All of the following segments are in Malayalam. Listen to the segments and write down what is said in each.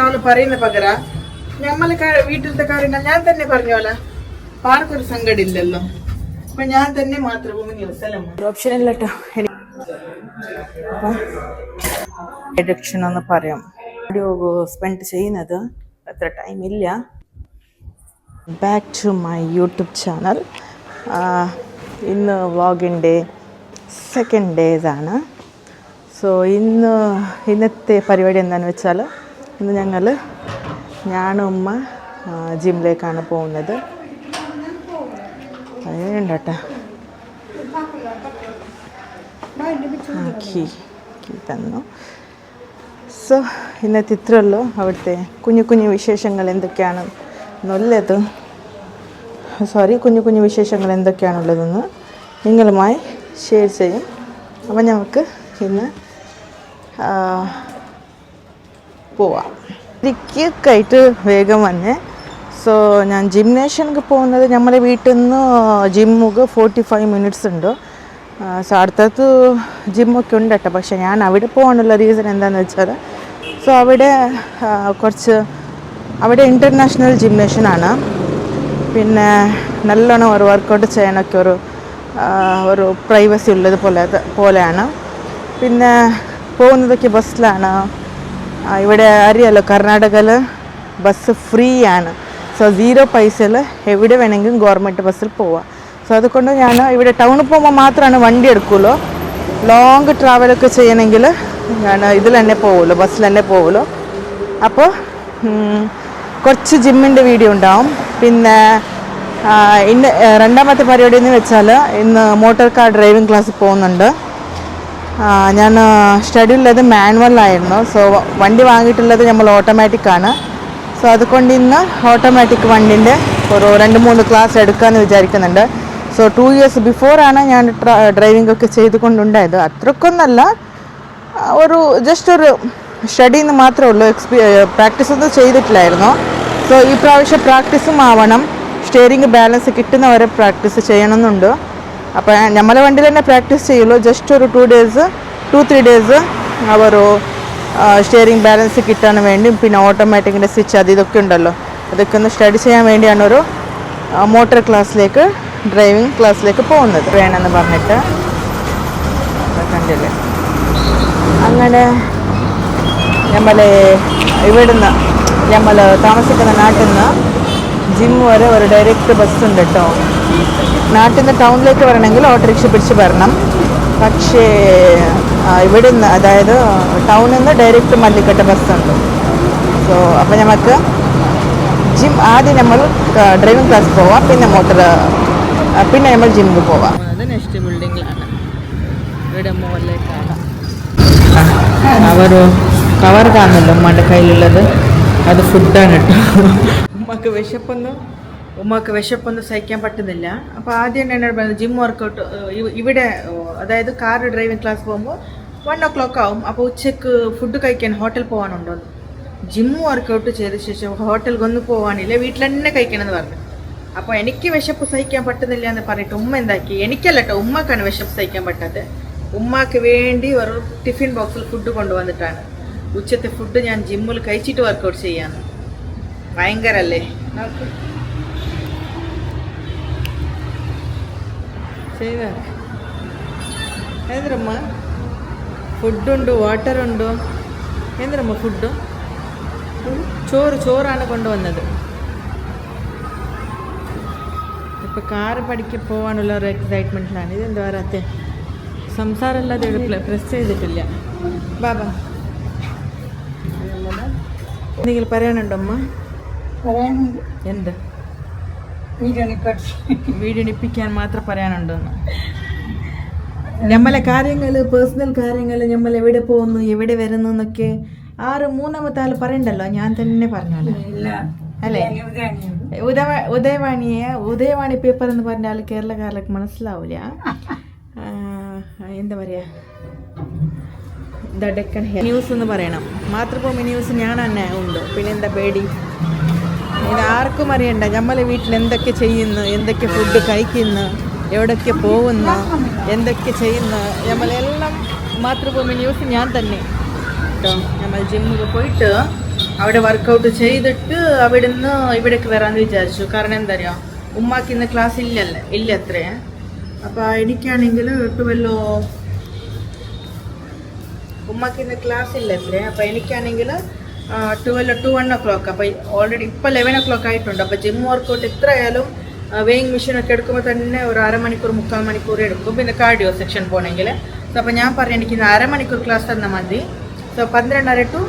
അവള് പറയുന്ന പകര ഞമ്മളെ വീട്ടിലത്തെ കാര്യങ്ങൾ ഞാൻ തന്നെ പറഞ്ഞോല പാർക്കൊരു സങ്കടം ഇല്ലല്ലോ. അപ്പൊ ഞാൻ തന്നെ മാതൃഭൂമി ന്യൂസ് ഓപ്ഷൻ ഇല്ലട്ടോ. ഡിഡക്ഷൻ എന്ന് പറയാം. വീഡിയോ സ്പെൻഡ് ചെയ്യുന്നത് അത്ര ടൈം ഇല്ല. Back to my YouTube channel. ഇന്ന് വ്ളോഗിൻ്റെ സെക്കൻഡ് ഡേയ്സാണ്. സോ ഇന്നത്തെ പരിപാടി എന്താണെന്ന് വെച്ചാൽ ഇന്ന് ഞാനും ഉമ്മ ജിമ്മിലേക്കാണ് പോകുന്നത്. അതുകൊണ്ടട്ടാ കീ തന്നു. സോ ഇന്നത്തെ ഇത്രേ ഉള്ളൂ. അവിടുത്തെ കുഞ്ഞു കുഞ്ഞു വിശേഷങ്ങൾ എന്തൊക്കെയാണ് എന്നുള്ളത് കുഞ്ഞു വിശേഷങ്ങൾ എന്തൊക്കെയാണുള്ളതെന്ന് നിങ്ങളുമായി ഷെയർ ചെയ്യും. അപ്പം നമുക്ക് ഇന്ന് പോവാം. ഇരിക്കായിട്ട് വേഗം വന്നേ. സോ ഞാൻ ജിംനേഷ്യനിക്ക് പോകുന്നത് നമ്മളെ വീട്ടിൽ നിന്ന് ജിമ്മുക്ക് 45 മിനിറ്റ്സ് ഉണ്ട്. സോ അടുത്തത് ജിമ്മൊക്കെ ഉണ്ട് കേട്ടോ. പക്ഷേ ഞാൻ അവിടെ പോകാനുള്ള റീസൺ എന്താണെന്ന് വെച്ചാൽ അവിടെ ഇൻ്റർനാഷണൽ ജിംനേഷ്യനാണ്. പിന്നെ നല്ലോണം ഒരു വർക്കൗട്ട് ചെയ്യാനൊക്കെ ഒരു പ്രൈവസി ഉള്ളത് പോലെയാണ്. പിന്നെ പോകുന്നതൊക്കെ ബസ്സിലാണ്. ഇവിടെ അറിയാലോ കർണാടകയിൽ ബസ് ഫ്രീ ആണ്. സോ 0 പൈസയിൽ എവിടെ വേണമെങ്കിലും ഗവൺമെൻറ് ബസ്സിൽ പോവാം. സോ അതുകൊണ്ട് ഞാൻ ഇവിടെ ടൗണിൽ പോകുമ്പോൾ മാത്രമാണ് വണ്ടി എടുക്കുള്ളൂ. ലോങ് ട്രാവലൊക്കെ ചെയ്യണമെങ്കിൽ ഞാൻ ഇതിൽ തന്നെ പോവുള്ളൂ, ബസ്സിൽ തന്നെ പോവുള്ളൂ. അപ്പോൾ കുറച്ച് ജിമ്മിൻ്റെ വീഡിയോ ഉണ്ടാവും. പിന്നെ ഇന്ന് രണ്ടാമത്തെ പരിപാടി എന്ന് വെച്ചാൽ ഇന്ന് മോട്ടോർ കാർ ഡ്രൈവിംഗ് ക്ലാസ്സിൽ പോകുന്നുണ്ട്. ഞാൻ സ്റ്റഡി ഉള്ളത് മാനുവലായിരുന്നു. സോ വണ്ടി വാങ്ങിയിട്ടുള്ളത് നമ്മൾ ഓട്ടോമാറ്റിക്കാണ്. സോ അതുകൊണ്ട് ഇന്ന് ഓട്ടോമാറ്റിക് വണ്ടിൻ്റെ ഒരു 2-3 ക്ലാസ് എടുക്കാമെന്ന് വിചാരിക്കുന്നുണ്ട്. സോ 2 ഇയേഴ്സ് ബിഫോറാണ് ഞാൻ ഡ്രൈവിംഗ് ഒക്കെ ചെയ്തുകൊണ്ടുണ്ടായത്. അത്രക്കൊന്നല്ല, ജസ്റ്റ് ഒരു സ്റ്റഡിന്ന് മാത്രമേ ഉള്ളൂ. പ്രാക്ടീസ് ഒന്നും ചെയ്തിട്ടില്ലായിരുന്നു. സോ ഈ പ്രാവശ്യം പ്രാക്ടീസും ആവണം. സ്റ്റിയറിംഗ് ബാലൻസ് കിട്ടുന്നവരെ പ്രാക്ടീസ് ചെയ്യണമെന്നുണ്ട്. അപ്പോൾ നമ്മളെ വണ്ടിയിൽ തന്നെ പ്രാക്ടീസ് ചെയ്യുള്ളൂ. ജസ്റ്റ് ഒരു 2-3 ഡേയ്സ് ഒരു സ്റ്റിയറിംഗ് ബാലൻസ് കിട്ടാൻ വേണ്ടി, പിന്നെ ഓട്ടോമാറ്റിക്കിൻ്റെ സ്വിച്ച് ഇതൊക്കെ ഉണ്ടല്ലോ, അതൊക്കെ ഒന്ന് സ്റ്റഡി ചെയ്യാൻ വേണ്ടിയാണ് ഒരു മോട്ടോർ ക്ലാസ്സിലേക്ക് ഡ്രൈവിംഗ് ക്ലാസ്സിലേക്ക് പോകുന്നത് വേണമെന്ന് പറഞ്ഞിട്ട്. കണ്ടില്ലേ, അങ്ങനെ നമ്മൾ താമസിക്കുന്ന നാട്ടിൽ നിന്ന് ജിം വരെ ഒരു ഡയറക്റ്റ് ബസ് ഉണ്ട് കേട്ടോ. നാട്ടിൽ നിന്ന് ടൗണിലേക്ക് വരണമെങ്കിൽ ഓട്ടോറിക്ഷ പിടിച്ച് വരണം. പക്ഷേ ഇവിടുന്ന്, അതായത് ടൗണിൽ നിന്ന് ഡയറക്റ്റ് മല്ലിക്കട്ട ബസ്സുണ്ട്. സോ അപ്പോൾ നമുക്ക് ആദ്യം നമ്മൾ ഡ്രൈവിംഗ് ക്ലാസ് പോവാം, പിന്നെ നമ്മൾ ജിമ്മിൽ പോവാം. അത് നെക്സ്റ്റ് ബിൽഡിങ്ങിലാണ്. ഇവിടെ മുകളിലേക്കാണ്. കവർ കാണുന്നല്ലോ ഉമ്മാൻ്റെ കയ്യിലുള്ളത്, അത് ഫുഡാണ് കേട്ടോ. ഉമ്മക്ക് വിശപ്പൊന്നും സഹിക്കാൻ പറ്റുന്നില്ല. അപ്പോൾ ആദ്യം തന്നെ പറയുന്നത് ജിം വർക്കൗട്ട് ഇവിടെ, അതായത് കാർ ഡ്രൈവിംഗ് ക്ലാസ് പോകുമ്പോൾ 1 o'clock ആവും. അപ്പോൾ ഉച്ചക്ക് ഫുഡ് കഴിക്കാൻ ഹോട്ടൽ പോകാനുണ്ടോ? ജിം വർക്കൗട്ട് ചെയ്ത ശേഷം ഹോട്ടലിൽ പോകാനില്ല, വീട്ടിൽ തന്നെ കഴിക്കണമെന്ന് പറഞ്ഞു. അപ്പോൾ എനിക്ക് വിശപ്പ് സഹിക്കാൻ പറ്റുന്നില്ല എന്ന് പറഞ്ഞിട്ട് ഉമ്മ എന്താക്കി, എനിക്കല്ല കേട്ടോ, ഉമ്മക്കാണ് വിശപ്പ് സഹിക്കാൻ പറ്റാത്തത്. ഉമ്മക്ക് വേണ്ടി ഒരു ടിഫിൻ ബോക്സിൽ ഫുഡ് കൊണ്ടുവന്നിട്ടാണ് ഉച്ചത്തെ ഫുഡ് ഞാൻ ജിമ്മിൽ കഴിച്ചിട്ട് വർക്കൗട്ട് ചെയ്യാന്ന്. ഭയങ്കരല്ലേ നോക്ക്. എന്തിരമ്മ ഫുഡുണ്ട്, വാട്ടറുണ്ട്. എന്തിരമ്മ ഫുഡ്? ചോറാണ് കൊണ്ടുവന്നത്. ഇപ്പം കാറ് പഠിക്കാൻ പോകാനുള്ള ഒരു എക്സൈറ്റ്മെൻറ്റിലാണ്. ഇതെന്താ പറയാത്ത സംസാരമല്ലാതെ ഇവിടെ പ്രസ് ചെയ്തിട്ടില്ല. ബാബാ എന്തെങ്കിലും പറയാനുണ്ടോ അമ്മ? എന്ത് വീടിണിപ്പിക്കാൻ മാത്രം പറയാനുണ്ടോന്ന്? നമ്മളെ കാര്യങ്ങൾ, പേഴ്സണൽ കാര്യങ്ങൾ, നമ്മൾ എവിടെ പോകുന്നു, എവിടെ വരുന്നു എന്നൊക്കെ 3-ാമത്തെ ആൾ പറയണ്ടല്ലോ, ഞാൻ തന്നെ പറഞ്ഞോളൂ അല്ലേ? ഉദയവാണി പേപ്പർ എന്ന് പറഞ്ഞാൽ കേരളക്കാർക്ക് മനസ്സിലാവില്ല. എന്താ പറയുക, ദ ഡെക്കൺ ന്യൂസ് എന്ന് പറയണം. മാതൃഭൂമി ന്യൂസ് ഞാൻ തന്നെ ഉണ്ട്. പിന്നെ എന്താ പേടി? ഇത് ആർക്കും അറിയണ്ട. നമ്മളെ വീട്ടിൽ എന്തൊക്കെ ചെയ്യുന്നു, എന്തൊക്കെ ഫുഡ് കഴിക്കുന്നു, എവിടെയൊക്കെ പോകുന്നു, എന്തൊക്കെ ചെയ്യുന്നു, നമ്മളെല്ലാം മാതൃഭൂമി ന്യൂസ് ഞാൻ തന്നെ കേട്ടോ. നമ്മൾ ജിമ്മിൽ പോയിട്ട് അവിടെ വർക്കൗട്ട് ചെയ്തിട്ട് അവിടുന്ന് ഇവിടേക്ക് വരാമെന്ന് വിചാരിച്ചു. കാരണം എന്താ പറയുക, ഉമ്മാക്ക് ഇന്ന് ക്ലാസ് ഇല്ല അത്രേ. അപ്പോൾ എനിക്കാണെങ്കിൽ 12 ഉമ്മക്ക് ഇന്ന് ക്ലാസ് ഇല്ല അത്രേ. അപ്പോൾ എനിക്കാണെങ്കിൽ 12 to 1 o'clock. അപ്പോൾ ഓൾറെഡി ഇപ്പോൾ 11 o'clock ആയിട്ടുണ്ട്. അപ്പോൾ ജിം വർക്കൗട്ട് എത്ര ആയാലും വെയിങ് മെഷീനൊക്കെ എടുക്കുമ്പോൾ തന്നെ ഒരു അരമണിക്കൂർ 3/4 മണിക്കൂർ എടുക്കും. പിന്നെ കാർഡിയോ സെക്ഷൻ പോകണമെങ്കിൽ. സോ അപ്പോൾ ഞാൻ പറഞ്ഞു എനിക്ക് ഇന്ന് അരമണിക്കൂർ ക്ലാസ് തന്നാൽ മതി. സോ 12:30 to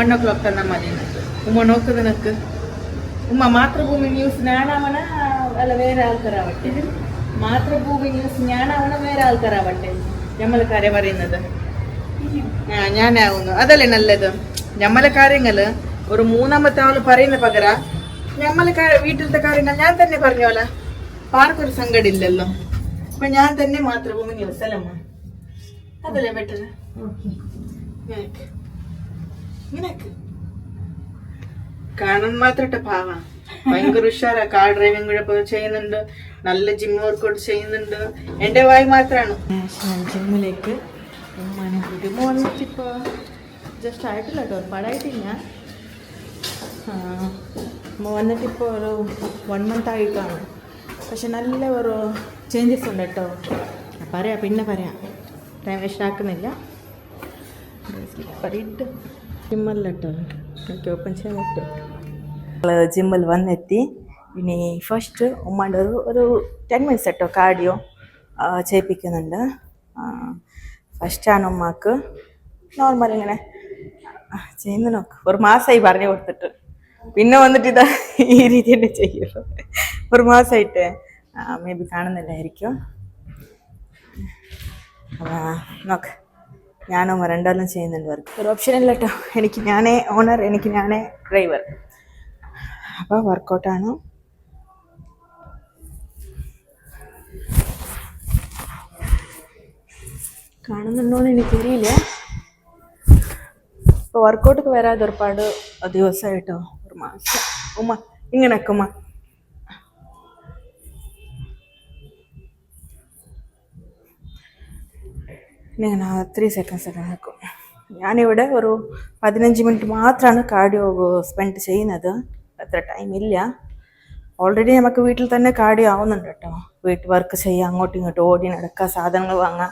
1 o'clock തന്നാൽ മതി. ഉമ്മ നോക്ക് നിനക്ക്. ഉമ്മ മാതൃഭൂമി ന്യൂസ് ഞാനാവണ അല്ല വേറെ ആൾക്കാരാവട്ടെ? മാതൃഭൂമി ന്യൂസ് ഞാനാവണ വേറെ ആൾക്കാരാവട്ടെ? നമ്മളെ കാര്യം പറയുന്നത് ഞാനാവുന്നു, അതല്ലേ നല്ലത്. നമ്മളെ കാര്യങ്ങൾ ഒരു മൂന്നാമത്തെ ആള് പറയുന്ന പകരം നമ്മളെ വീട്ടിലത്തെ കാര്യങ്ങൾ ഞാൻ തന്നെ പറഞ്ഞോല. ആർക്കൊരു സങ്കടം ഇല്ലല്ലോ. അപ്പൊ ഞാൻ തന്നെ മാതൃഭൂമി ന്യൂസ് അല്ലമ്മ, അതല്ലേ ബെറ്റർ. നിനക്ക് കാണാൻ മാത്രട്ടെ പാവ ഭയങ്കര ഉഷാറാ. കാർ ഡ്രൈവിംഗ് കൂടെ ചെയ്യുന്നുണ്ട്, നല്ല ജിം വർക്കൗട്ട് ചെയ്യുന്നുണ്ട്. എന്റെ വായി മാത്രമാണ്. ജിമ്മിലേക്ക് ഉമ്മാനെ കൂടി വന്നിട്ടിപ്പോൾ ജസ്റ്റ് ആയിട്ടില്ല കേട്ടോ, ഒരുപാടായിട്ടില്ല. വന്നിട്ടിപ്പോൾ ഒരു 1 month ആയിട്ടാണ്. പക്ഷെ നല്ല ഒരു ചേഞ്ചസ് ഉണ്ട് കേട്ടോ. പറയാം, പിന്നെ പറയാം, ടൈം വേസ്റ്റ് ആക്കുന്നില്ല. പറയിട്ട് ജിമ്മല്ല കേട്ടോ, എനിക്ക് ഓപ്പൺ ചെയ്യാൻ പറ്റും. ജിമ്മിൽ വന്നെത്തി. ഇനി ഫസ്റ്റ് ഉമ്മാൻ്റെ ഒരു 10 minutes കേട്ടോ കാർഡിയോ ചെയ്യിപ്പിക്കുന്നുണ്ട്. ഫസ്റ്റാണ് ഉമ്മാക്ക് നോർമൽ ഇങ്ങനെ ചെയ്യുന്ന നോക്ക്. ഒരു മാസമായി പറഞ്ഞു കൊടുത്തിട്ട്, പിന്നെ വന്നിട്ട് ഇതാ ഈ രീതി തന്നെ ചെയ്യുള്ളൂ. ഒരു മാസമായിട്ട് മേ ബി കാണുന്നില്ലായിരിക്കും. നോക്ക്, ഞാനും രണ്ടാളും ചെയ്യുന്നുണ്ട് വർക്ക്. ഒരു ഓപ്ഷൻ ഇല്ല കേട്ടോ, എനിക്ക് ഞാനേ ഓണർ, എനിക്ക് ഞാനേ ഡ്രൈവർ. അപ്പോൾ വർക്കൗട്ടാണ്. കാണുന്നുണ്ടോയെന്ന് എനിക്കറിയില്ല. ഇപ്പോൾ വർക്കൗട്ടൊക്കെ വരാതെ ഒരുപാട് ദിവസമായിട്ടോ, ഒരു മാസം. ഉമ്മ ഇങ്ങനെയൊക്കെ ഉമ്മ ഇങ്ങനെ 3 seconds ഒക്കെ നടക്കും. ഞാനിവിടെ ഒരു 15 minute മാത്രമാണ് കാർഡിയോ സ്പെൻഡ് ചെയ്യുന്നത്. അത്ര ടൈം ഇല്ല. ഓൾറെഡി നമുക്ക് വീട്ടിൽ തന്നെ കാർഡിയോ ആവുന്നുണ്ട് കേട്ടോ. വീട്ടിൽ വർക്ക് ചെയ്യുക, അങ്ങോട്ടും ഇങ്ങോട്ടും ഓടി നടക്കുക, സാധനങ്ങൾ വാങ്ങുക,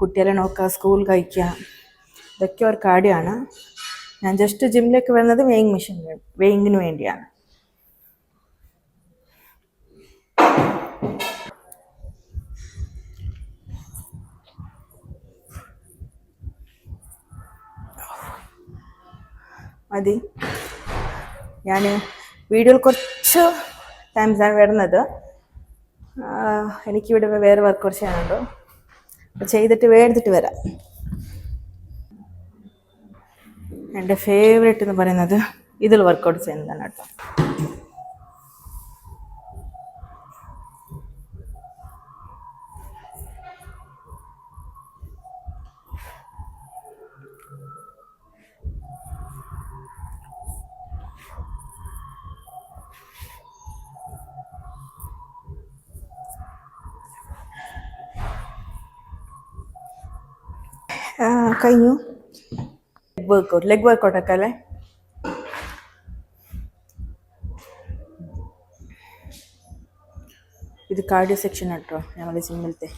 കുട്ടികളെ നോക്കുക, സ്കൂൾ കഴിക്കുക, ഇതൊക്കെ ഒരു കാർഡിയോ ആണ്. ഞാൻ ജസ്റ്റ് ജിമ്മിലേക്ക് വരുന്നത് വെയിങ്ങിന് വേണ്ടിയാണ്. മതി. ഞാൻ വീഡിയോയിൽ കുറച്ച് ടൈംസാണ് വരുന്നത്. എനിക്കിവിടെ വേറെ വർക്കൗട്ട് ചെയ്യാനുണ്ട്, ചെയ്തിട്ട് എടുത്തിട്ട് വരാം. എൻ്റെ ഫേവറേറ്റ് എന്ന് പറയുന്നത് ഇതിൽ വർക്കൗട്ട് ചെയ്യുന്നതാണ് കേട്ടോ. കഴിഞ്ഞു. ലെഗ് വർക്കൗട്ടൊക്കെ അല്ലേ. ഇത് കാർഡിയോ സെക്ഷൻ കേട്ടോ ഞങ്ങളുടെ ജിമ്മിലത്തെ.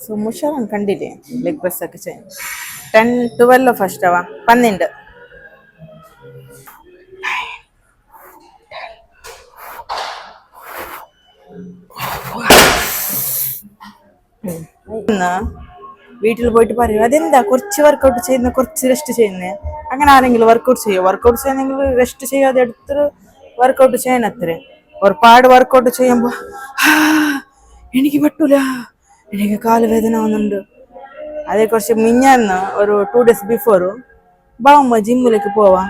സുമുഷാറാണ് കണ്ടില്ലേ ലെഗ് പ്രസ് ഒക്കെ ചെയ്യാൻ. 10-12 ഫസ്റ്റ് ആവാം 12. വീട്ടിൽ പോയിട്ട് പറയും അതെന്താ കുറച്ച് വർക്കൗട്ട് ചെയ്യുന്ന കുറച്ച് റെസ്റ്റ് ചെയ്യുന്നേ. അങ്ങനെ ആരെങ്കിലും വർക്കൗട്ട് ചെയ്യുമോ? വർക്കൗട്ട് ചെയ്യുന്നെങ്കിൽ റെസ്റ്റ് ചെയ്യാതെ എടുത്തിട്ട് വർക്കൗട്ട് ചെയ്യാൻ അത്രേ. ഒരുപാട് വർക്കൗട്ട് ചെയ്യുമ്പോൾ എനിക്ക് പറ്റൂല, എനിക്ക് കാലുവേദന ആവുന്നുണ്ട്. അതേ കുറച്ച് മിഞ്ഞാന്ന് ഒരു 2 days ബിഫോർ ബാവുമ്മ ജിമ്മിലേക്ക് പോവാ.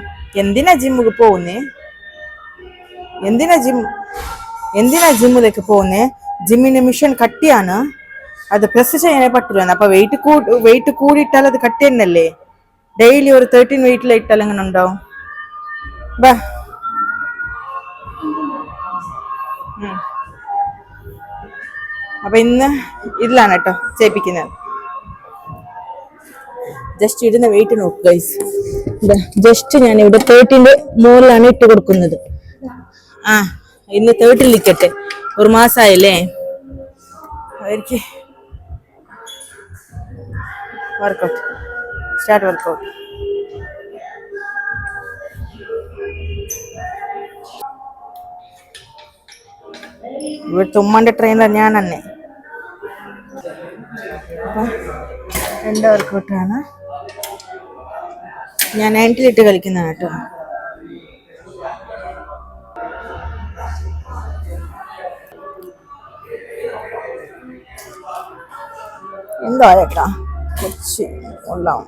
എന്തിനാ ജിമ്മിലേക്ക് പോകുന്നേ? എന്തിനാ ജിമ്മിലേക്ക് പോകുന്നേ? ജിമ്മിന്റെ മിഷൻ കട്ടിയാണ്, അത് പ്രസ് ചെയ്യാനേ പറ്റൂല. അപ്പൊ വെയിറ്റ് കൂടിയിട്ടാൽ അത് കട്ടി തന്നെയല്ലേ. ഡെയിലി ഒരു 13 വെയിറ്റിൽ ഇട്ടാൽ എങ്ങനെ ഉണ്ടാവും? ബാ അപ്പൊ ഇന്ന് ഇതിലാണ് കേട്ടോ ചെയ്യിപ്പിക്കുന്നത്. ജസ്റ്റ് ഇടുന്ന വെയിറ്റ് നോക്ക് ഗൈസ്. ജസ്റ്റ് ഞാൻ ഇവിടെ 30ന്റെ മുകളിലാണ് ഇട്ട് കൊടുക്കുന്നത്. ആ ഇന്ന് 30 നിൽക്കട്ടെ, ഒരു മാസമായില്ലേ അവർക്ക്. Workout start. വർക്കൗട്ട് ഇവിടുത്തെ ഉമ്മാൻ്റെ ട്രെയിനർ ഞാൻ തന്നെ. അപ്പം 2 വർക്കൗട്ടാണ് ഞാൻ 90 കളിക്കുന്നതാണ് കേട്ടോ. എന്താ കേട്ടാ കുറച്ച് ഉണ്ടാവും.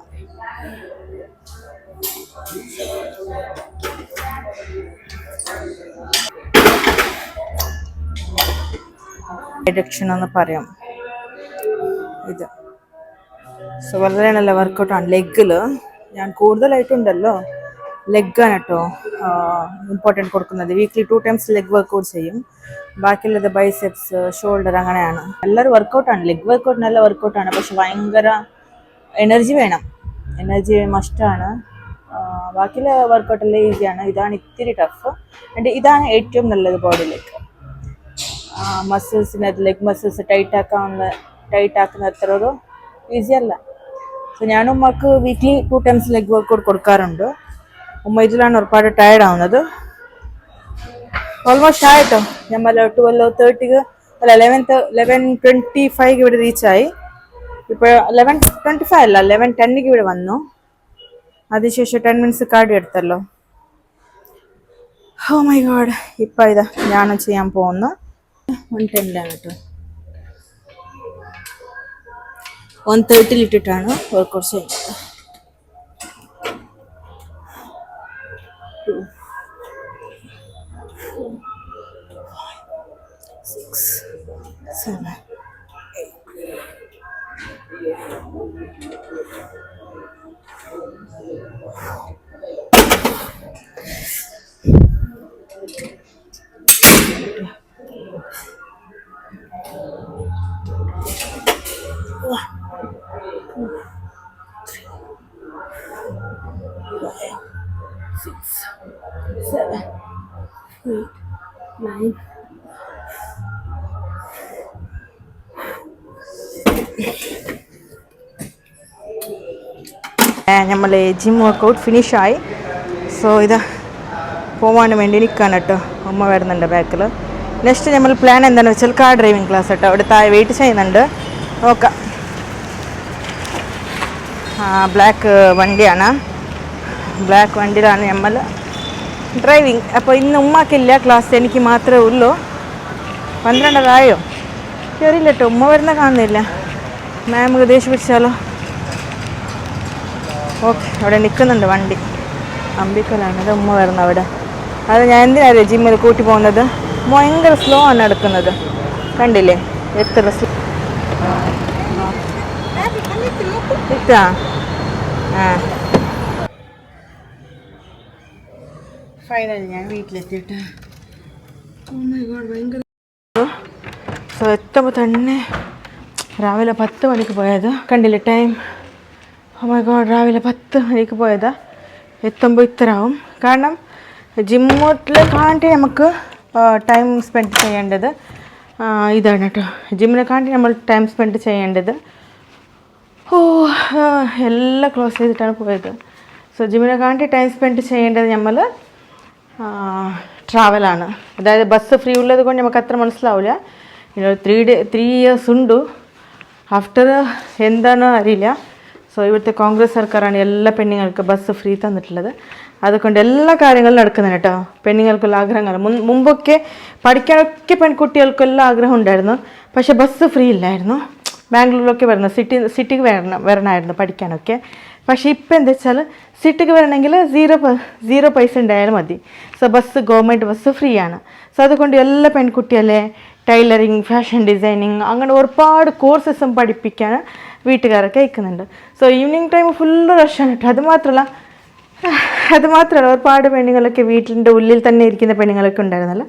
ഡിഡക്ഷൻ എന്ന് പറയാം ഇത്. സോ വളരെ നല്ല വർക്കൗട്ടാണ്. ലെഗിൽ ഞാൻ കൂടുതലായിട്ടുണ്ടല്ലോ ലെഗാണ് കേട്ടോ ഇമ്പോർട്ടൻറ്റ് കൊടുക്കുന്നത്. വീക്ക്ലി 2 times ലെഗ് വർക്കൗട്ട് ചെയ്യും. ബാക്കിയുള്ളത് ബൈസെപ്സ്, ഷോൾഡർ, അങ്ങനെയാണ്. നല്ലൊരു വർക്കൗട്ടാണ് ലെഗ് വർക്കൗട്ട്. നല്ല വർക്കൗട്ടാണ്, പക്ഷെ ഭയങ്കര എനർജി വേണം. എനർജി മസ്റ്റാണ്. ബാക്കിയുള്ള വർക്കൗട്ടെല്ലാം ഈസിയാണ്. ഇതാണ് ഇത്തിരി ടഫ്. ആൻഡ് ഇതാണ് ഏറ്റവും നല്ലത് ബോഡിയിലേക്ക്. മസിൽസിനകത്ത് ലെഗ് മസിൽസ് ടൈറ്റ് ആക്കുന്ന അത്ര ഒരു ഈസി അല്ല. സോ ഞാൻ ഉമ്മക്ക് വീക്ക്ലി 2 times ലെഗ് വർക്കൗട്ട് കൊടുക്കാറുണ്ട്. ഉമ്മ ഇതിലാണ് ഒരുപാട് ടയർഡ് ആവുന്നത്. ഓൾമോസ്റ്റ് ആയിട്ടോ. നമ്മൾ 12:30 അല്ല 11:25 ഇവിടെ റീച്ചായി. ഇപ്പോൾ 11:25 അല്ല 11:10 ഇവിടെ വന്നു. അതിനുശേഷം 10 minutes കാർഡിയോ എടുത്തല്ലോ. Oh my God. ഇപ്പം ഇതാ ഞാൻ ചെയ്യാൻ പോകുന്ന 110 കേട്ടോ. 130 ഇട്ടിട്ടാണ് വർക്കൗട്ട് ചെയ്യുന്നത്. 2, 4, 6, 7, 8. നമ്മൾ ജിം വർക്കൗട്ട് ഫിനിഷായി. സോ ഇത് പോകാൻ വേണ്ടി നിൽക്കാൻ കേട്ടോ. അമ്മ വരുന്നുണ്ട് ബാക്കിൽ. നെക്സ്റ്റ് നമ്മൾ പ്ലാൻ എന്താണെന്ന് വെച്ചാൽ കാർ ഡ്രൈവിംഗ് ക്ലാസ് കേട്ടോ. അവിടെ താഴെ വെയിറ്റ് ചെയ്യുന്നുണ്ട്, നോക്കാം. ബ്ലാക്ക് വണ്ടിയാണ്. ബ്ലാക്ക് വണ്ടിയിലാണ് നമ്മൾ ഡ്രൈവിങ്. അപ്പോൾ ഇന്ന് ഉമ്മക്കില്ല ക്ലാസ്, എനിക്ക് മാത്രമേ ഉള്ളൂ. 12:30 കയറിയില്ല കേട്ടോ. ഉമ്മ വരുന്ന കാണുന്നില്ല. മാം ദേഷ്യം പിടിച്ചാലോ. ഓക്കെ, അവിടെ നിൽക്കുന്നുണ്ട് വണ്ടി. അമ്പിക്കലാണ് അത് ഉമ്മ വരുന്നത് അവിടെ. അത് ഞാൻ എന്തിനാണ് ജിമ്മിൽ കൂട്ടി പോകുന്നത്. ഭയങ്കര സ്ലോ ആണ് നടക്കുന്നത്, കണ്ടില്ലേ എത്ര സ്ലോ. ഇട്ടാ ഫൈനലി ഞാൻ വീട്ടിലെത്തിയിട്ട് ഭയങ്കര. സോ എത്തുമ്പോൾ തന്നെ രാവിലെ 10 മണിക്ക് പോയത്, കണ്ടില്ലേ ടൈം. ഓ മൈ ഗോഡ്, രാവിലെ 10 മണിക്ക് പോയതാ. എത്തുമ്പോൾ ഇത്രയാവും. കാരണം ജിമ്മിൽ കാണ്ടി നമുക്ക് ടൈം സ്പെൻഡ് ചെയ്യേണ്ടത് ഇതാണ് കേട്ടോ. ജിമ്മിനെ കാണ്ടി നമ്മൾ ടൈം സ്പെൻഡ് ചെയ്യേണ്ടത്. എല്ലാം ക്ലോസ് ചെയ്തിട്ടാണ് പോയത്. സോ ജിമ്മിനെ കാണ്ടി ടൈം സ്പെൻഡ് ചെയ്യേണ്ടത് നമ്മൾ ട്രാവലാണ്. അതായത് ബസ് ഫ്രീ ഉള്ളത് കൊണ്ട് നമുക്ക് അത്ര മനസ്സിലാവില്ല. 3 years ഉണ്ട്. ആഫ്റ്റർ എന്താണ് അറിയില്ല. സോ ഇവിടുത്തെ കോൺഗ്രസ് സർക്കാരാണ് എല്ലാ പെണ്ണുങ്ങൾക്ക് ബസ് ഫ്രീ തന്നിട്ടുള്ളത്. അതുകൊണ്ട് എല്ലാ കാര്യങ്ങളും നടക്കുന്നുണ്ട് കേട്ടോ. പെണ്ണുങ്ങൾക്കുള്ള ആഗ്രഹങ്ങൾ മുമ്പൊക്കെ പഠിക്കാനൊക്കെ പെൺകുട്ടികൾക്കെല്ലാം ആഗ്രഹം ഉണ്ടായിരുന്നു. പക്ഷേ ബസ് ഫ്രീ ഇല്ലായിരുന്നു. ബാംഗ്ലൂരിലൊക്കെ വരണം, സിറ്റിക്ക് വരണമായിരുന്നു പഠിക്കാനൊക്കെ. പക്ഷേ ഇപ്പം എന്താ വെച്ചാൽ സിറ്റിക്ക് വരണമെങ്കിൽ 0 പൈസ ഉണ്ടായാലും മതി. സോ ഗവൺമെൻറ് ബസ് ഫ്രീ ആണ്. സോ അതുകൊണ്ട് എല്ലാ പെൺകുട്ടികളെ ടൈലറിങ്, ഫാഷൻ ഡിസൈനിങ് അങ്ങനെ ഒരുപാട് കോഴ്സസും പഠിപ്പിക്കാൻ വീട്ടുകാരൊക്കെ അയക്കുന്നുണ്ട്. സോ ഈവനിങ് ടൈം ഫുള്ള് റഷാണ് കേട്ടോ. അതുമാത്രമല്ല ഒരുപാട് പെണ്ണുങ്ങളൊക്കെ വീട്ടിൻ്റെ ഉള്ളിൽ തന്നെ ഇരിക്കുന്ന പെണ്ണുങ്ങളൊക്കെ ഉണ്ടായിരുന്നല്ലോ.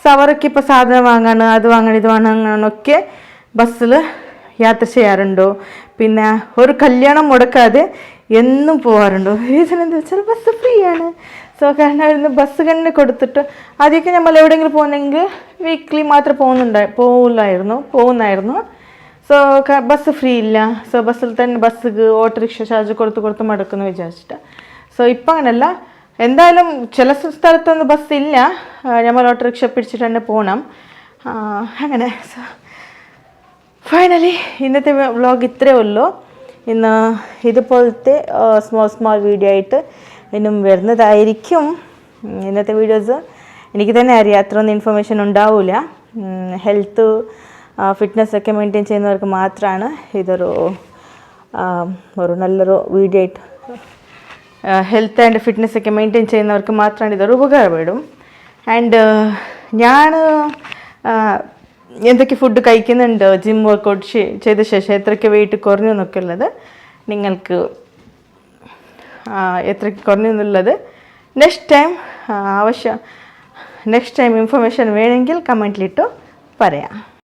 സോ അവരൊക്കെ ഇപ്പോൾ സാധനം വാങ്ങാൻ, അത് വാങ്ങാൻ, ഇത് വാങ്ങാനൊക്കെ ബസ്സിൽ യാത്ര ചെയ്യാറുണ്ടോ. പിന്നെ ഒരു കല്യാണം മുടക്കാതെ എന്നും പോകാറുണ്ട്. റീസൺ എന്താ വെച്ചാൽ ബസ് ഫ്രീ ആണ്. സോ കാരണം ഇന്ന് ബസ് തന്നെ കൊടുത്തിട്ട് ആദ്യമൊക്കെ നമ്മൾ എവിടെയെങ്കിലും പോകുന്നെങ്കിൽ വീക്ക്ലി മാത്രം പോകുന്നായിരുന്നു. സോ ബസ് ഫ്രീ ഇല്ല. സോ ബസ്സിൽ തന്നെ ബസ്സിക്ക് ഓട്ടോറിക്ഷ ചാർജ് കൊടുത്ത് മടക്കുന്നു വിചാരിച്ചിട്ട്. സോ ഇപ്പം അങ്ങനല്ല. എന്തായാലും ചില സ്ഥലത്തൊന്നും ബസ് ഇല്ല, നമ്മൾ ഓട്ടോറിക്ഷ പിടിച്ചിട്ട് തന്നെ പോകണം. അങ്ങനെ ഫൈനലി ഇന്നത്തെ വ്ളോഗ് ഇത്രയേ ഉള്ളൂ. ഇന്ന് ഇതുപോലത്തെ സ്മോൾ വീഡിയോ ആയിട്ട് ഇന്നും വരുന്നതായിരിക്കും. ഇന്നത്തെ വീഡിയോസ് എനിക്ക് തന്നെ അറിയാം അത്രയൊന്നും ഇൻഫർമേഷൻ ഉണ്ടാവില്ല. ഹെൽത്ത് ഫിറ്റ്നസ്സൊക്കെ മെയിൻറ്റെയിൻ ചെയ്യുന്നവർക്ക് മാത്രമാണ് ഇതൊരു നല്ലൊരു വീഡിയോ ആയിട്ട്, ഹെൽത്ത് ആൻഡ് ഫിറ്റ്നസ്സൊക്കെ മെയിൻറ്റെയിൻ ചെയ്യുന്നവർക്ക് മാത്രമാണ് ഇതൊരു ഉപകാരപ്പെടും. ആൻഡ് ഞാൻ എന്തൊക്കെ ഫുഡ് കഴിക്കുന്നുണ്ട്, ജിം വർക്കൗട്ട് ചെയ്ത ശേഷം എത്രയ്ക്ക് വെയിറ്റ് കുറഞ്ഞു എന്നൊക്കെ ഉള്ളത് നിങ്ങൾക്ക് എത്രയ്ക്ക് കുറഞ്ഞു എന്നുള്ളത് നെക്സ്റ്റ് ടൈം ഇൻഫർമേഷൻ വേണമെങ്കിൽ കമൻറ്റിലിട്ടു പറയാം.